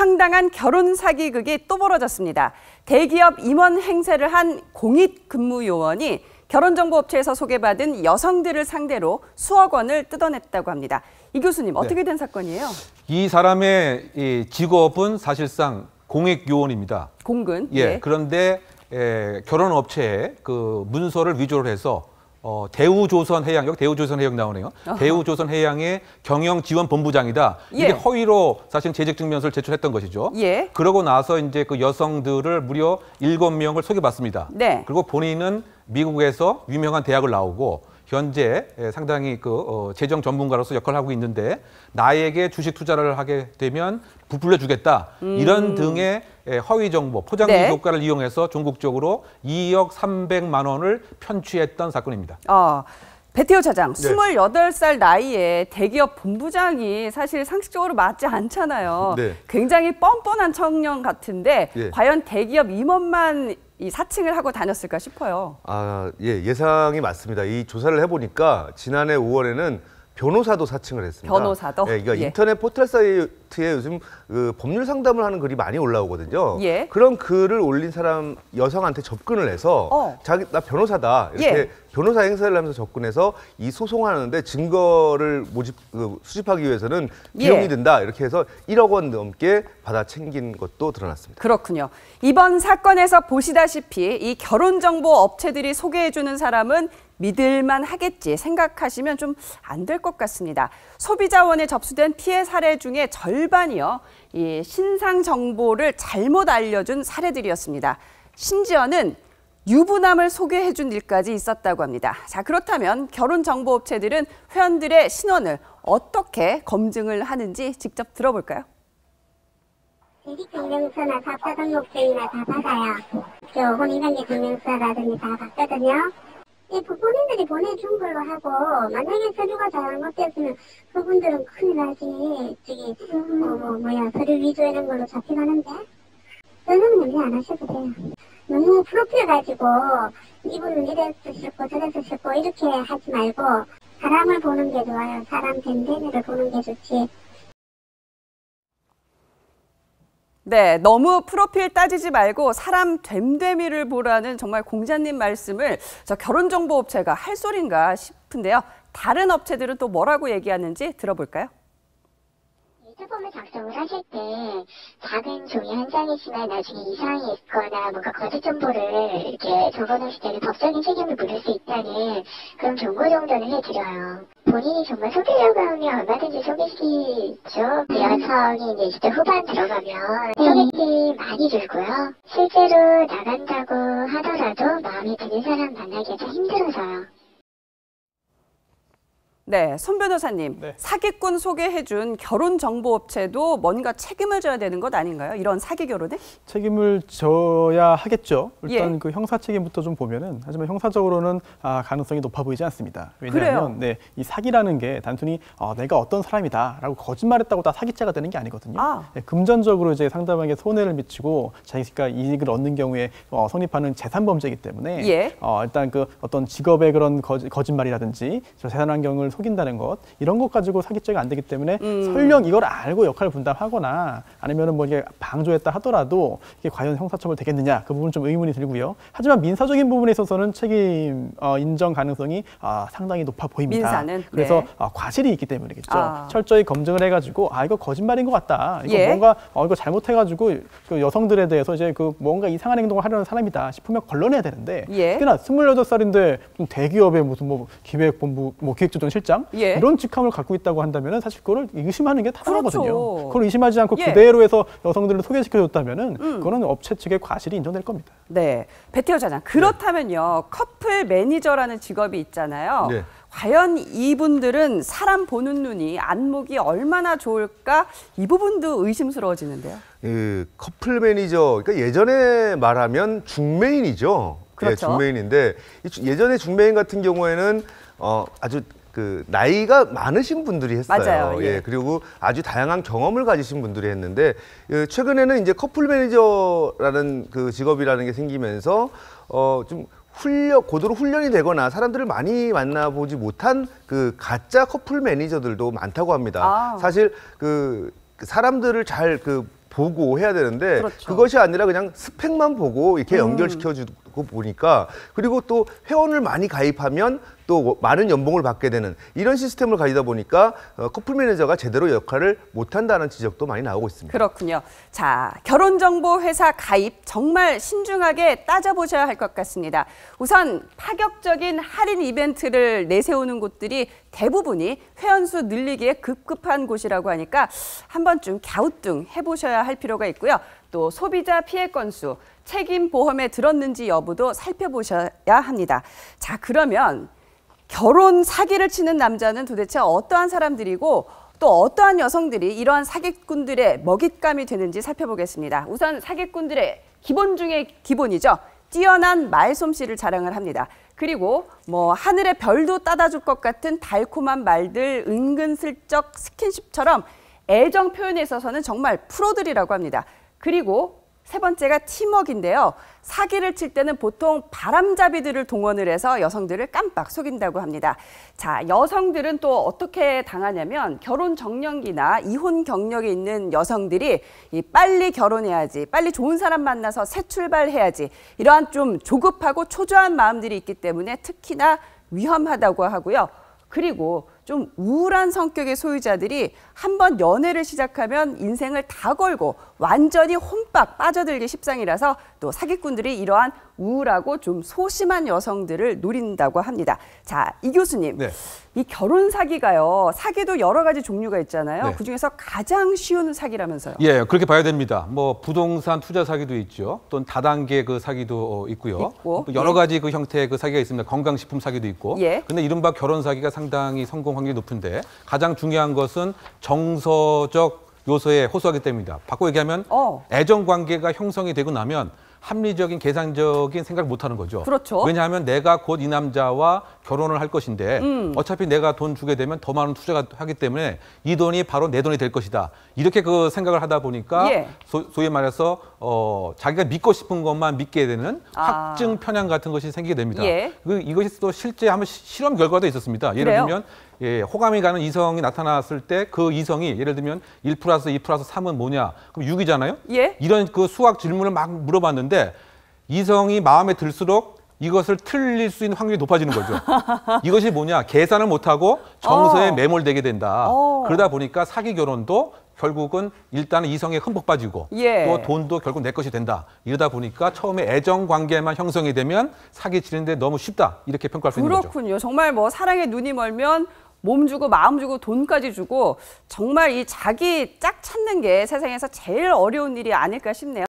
황당한 결혼 사기극이 또 벌어졌습니다. 대기업 임원 행세를 한 공익근무요원이 결혼정보업체에서 소개받은 여성들을 상대로 수억 원을 뜯어냈다고 합니다. 이 교수님, 어떻게 된 사건이에요? 이 사람의 이 직업은 사실상 공익요원입니다. 공근. 예. 그런데 결혼업체에 그 문서를 위조를 해서 대우조선해양, 여기 대우조선해양 나오네요. 대우조선해양의 경영지원본부장이다. 이게 허위로 사실 재직증명서를 제출했던 것이죠. 예. 그러고 나서 이제 그 여성들을 무려 7명을 소개받습니다. 네. 그리고 본인은 미국에서 유명한 대학을 나오고 현재 상당히 그 재정 전문가로서 역할을 하고 있는데 나에게 주식 투자를 하게 되면 부풀려주겠다. 이런 등의 허위 정보, 포장지 효과를 이용해서 전국적으로 2억 300만 원을 편취했던 사건입니다. 배태호 차장, 28살 나이에 대기업 본부장이 사실 상식적으로 맞지 않잖아요. 네. 굉장히 뻔뻔한 청년 같은데 과연 대기업 임원만 이 사칭을 하고 다녔을까 싶어요. 예상이 맞습니다. 이 조사를 해보니까 지난해 5월에는 변호사도 사칭을 했습니다. 변호사도? 그러니까 인터넷 포털 사이트에 요즘 그 법률 상담을 하는 글이 많이 올라오거든요. 그런 글을 올린 사람 여성한테 접근을 해서 나 변호사다 이렇게 변호사 행세를 하면서 접근해서 이 소송하는데 증거를 수집하기 위해서는 비용이 든다 이렇게 해서 1억 원 넘게 받아 챙긴 것도 드러났습니다. 그렇군요. 이번 사건에서 보시다시피 이 결혼정보 업체들이 소개해주는 사람은 믿을만 하겠지 생각하시면 좀 안 될 것 같습니다. 소비자원에 접수된 피해 사례 중에 절반이요, 이 신상 정보를 잘못 알려준 사례들이었습니다. 심지어는 유부남을 소개해준 일까지 있었다고 합니다. 자, 그렇다면 결혼정보업체들은 회원들의 신원을 어떻게 검증을 하는지 직접 들어볼까요? 재직증명서나 사업자 등록증이나 다 받아요. 혼인관계증명서라든지 다 받거든요. 본인들이 보내준 걸로 하고 만약에 서류가 잘못됐으면 그분들은 큰일 나지. 서류 위조 이런 걸로 잡혀가는데 저는 염려 안 하셔도 돼요. 너무 프로필 가지고 이분은 이래서 싫고 저래서 싫고 이렇게 하지 말고 사람을 보는 게 좋아요. 사람 됨됨이를 보는 게 좋지. 네, 너무 프로필 따지지 말고 사람 됨됨이를 보라는 정말 공자님 말씀을 저 결혼정보업체가 할 소린가 싶은데요. 다른 업체들은 또 뭐라고 얘기하는지 들어볼까요? 유튜브를 작성을 하실 때 작은 종이 한 장이지만 나중에 이상이 있거나 뭔가 거짓 정보를 이렇게 적어놓으실 때는 법적인 책임을 물을 수 있다는 그런 경고 정도는 해드려요. 본인이 정말 소개려고 하면 얼마든지 소개시키죠. 여성이 이제 20대 후반 들어가면 소개팅이 많이 줄고요. 실제로 나간다고 하더라도 마음에 드는 사람 만나기가 좀 힘들어서요. 네, 손 변호사님, 사기꾼 소개해준 결혼정보업체도 뭔가 책임을 져야 되는 것 아닌가요? 이런 사기 결혼에? 책임을 져야 하겠죠. 일단 그 형사 책임부터 좀 보면은, 하지만 형사적으로는 가능성이 높아 보이지 않습니다. 왜냐하면 이 사기라는 게 단순히 내가 어떤 사람이다라고 거짓말했다고 다 사기죄가 되는 게 아니거든요. 금전적으로 이제 상대방에게 손해를 미치고 자기가 이익을 얻는 경우에 성립하는 재산범죄이기 때문에 일단 그 어떤 직업의 그런 거짓말이라든지 재산 환경을 속인다는 것, 이런 것 가지고 사기죄가 안 되기 때문에 설령 이걸 알고 역할 분담하거나 아니면은 뭐 이게 방조했다 하더라도 이게 과연 형사처벌 되겠느냐, 그 부분 좀 의문이 들고요. 하지만 민사적인 부분에 있어서는 책임 인정 가능성이 상당히 높아 보입니다. 민사는? 그래서 과실이 있기 때문이겠죠. 철저히 검증을 해가지고 이거 거짓말인 것 같다. 이거 뭔가 이거 잘못해가지고 그 여성들에 대해서 이제 그 뭔가 이상한 행동을 하려는 사람이다 싶으면 걸러내야 되는데 특히나 28살인데 대기업의 무슨 뭐 기획본부 기획조정실장 이런 직함을 갖고 있다고 한다면 사실 그거를 의심하는 게 당연하거든요. 그걸 의심하지 않고 그대로 해서 여성들을 소개시켜줬다면 그거는 업체 측의 과실이 인정될 겁니다. 네, 배태호 차장, 그렇다면요, 커플 매니저라는 직업이 있잖아요. 과연 이분들은 사람 보는 눈이, 안목이 얼마나 좋을까, 이 부분도 의심스러워지는데요. 커플 매니저, 그러니까 예전에 말하면 중매인이죠. 중매인인데 예전에 중매인 같은 경우에는 아주 그 나이가 많으신 분들이 했어요. 맞아요. 그리고 아주 다양한 경험을 가지신 분들이 했는데 최근에는 이제 커플 매니저라는 그 직업이라는 게 생기면서 좀 고도로 훈련이 되거나 사람들을 많이 만나보지 못한 그 가짜 커플 매니저들도 많다고 합니다. 사실 그 사람들을 잘 보고 해야 되는데 그렇죠. 그것이 아니라 그냥 스펙만 보고 이렇게 연결시켜주고 보니까 그리고 또 회원을 많이 가입하면 또 많은 연봉을 받게 되는 이런 시스템을 가지다 보니까 커플 매니저가 제대로 역할을 못한다는 지적도 많이 나오고 있습니다. 그렇군요. 자, 결혼정보회사 가입 정말 신중하게 따져보셔야 할 것 같습니다. 우선 파격적인 할인 이벤트를 내세우는 곳들이 대부분이 회원수 늘리기에 급급한 곳이라고 하니까 한 번쯤 갸우뚱 해보셔야 할 필요가 있고요. 또 소비자 피해 건수, 책임 보험에 들었는지 여부도 살펴보셔야 합니다. 자, 그러면 결혼 사기를 치는 남자는 도대체 어떠한 사람들이고 또 어떠한 여성들이 이러한 사기꾼들의 먹잇감이 되는지 살펴보겠습니다. 우선 사기꾼들의 기본 중에 기본이죠. 뛰어난 말솜씨를 자랑을 합니다. 그리고 뭐 하늘의 별도 따다 줄 것 같은 달콤한 말들, 은근슬쩍 스킨십처럼 애정 표현에 있어서는 정말 프로들이라고 합니다. 그리고 세 번째가 팀워크인데요. 사기를 칠 때는 보통 바람잡이들을 동원을 해서 여성들을 깜빡 속인다고 합니다. 자, 여성들은 또 어떻게 당하냐면 결혼 정년기나 이혼 경력이 있는 여성들이 빨리 결혼해야지, 빨리 좋은 사람 만나서 새 출발해야지 이러한 좀 조급하고 초조한 마음들이 있기 때문에 특히나 위험하다고 하고요. 그리고 좀 우울한 성격의 소유자들이 한번 연애를 시작하면 인생을 다 걸고 완전히 혼박 빠져들기 십상이라서 또 사기꾼들이 이러한 우울하고 좀 소심한 여성들을 노린다고 합니다. 자, 이 교수님, 네. 이 결혼 사기가요. 사기도 여러 가지 종류가 있잖아요. 네. 그중에서 가장 쉬운 사기라면서요. 예, 그렇게 봐야 됩니다. 뭐 부동산 투자 사기도 있죠. 또는 다단계 그 사기도 있고요. 여러 가지 그 형태의 그 사기가 있습니다. 건강식품 사기도 있고. 예. 근데 이른바 결혼 사기가 상당히 성공 확률이 높은데 가장 중요한 것은 정서적 요소에 호소하기 때문입니다. 바꿔 얘기하면 애정 관계가 형성이 되고 나면 합리적인 계산적인 생각을 못하는 거죠. 그렇죠. 왜냐하면 내가 곧 이 남자와 결혼을 할 것인데 어차피 내가 돈 주게 되면 더 많은 투자가 하기 때문에 이 돈이 바로 내 돈이 될 것이다. 이렇게 그 생각을 하다 보니까 예. 소위 말해서 자기가 믿고 싶은 것만 믿게 되는 확증 편향 같은 것이 생기게 됩니다. 예. 이것이 또 실제 한번 실험 결과도 있었습니다. 예를 들면 예, 호감이 가는 이성이 나타났을 때 그 이성이 예를 들면 1 플러스 2 플러스 3은 뭐냐? 그럼 6이잖아요? 예. 이런 그 수학 질문을 막 물어봤는데 이성이 마음에 들수록 이것을 틀릴 수 있는 확률이 높아지는 거죠. 이것이 뭐냐? 계산을 못하고 정서에 매몰되게 된다. 그러다 보니까 사기 결혼도 결국은 일단은 이성에 흠뻑 빠지고 예. 또 돈도 결국 내 것이 된다. 이러다 보니까 처음에 애정 관계만 형성이 되면 사기 치는데 너무 쉽다. 이렇게 평가할 수 있는 거죠. 그렇군요. 정말 뭐 사랑에 눈이 멀면 몸 주고 마음 주고 돈까지 주고 정말 이 자기 짝 찾는 게 세상에서 제일 어려운 일이 아닐까 싶네요.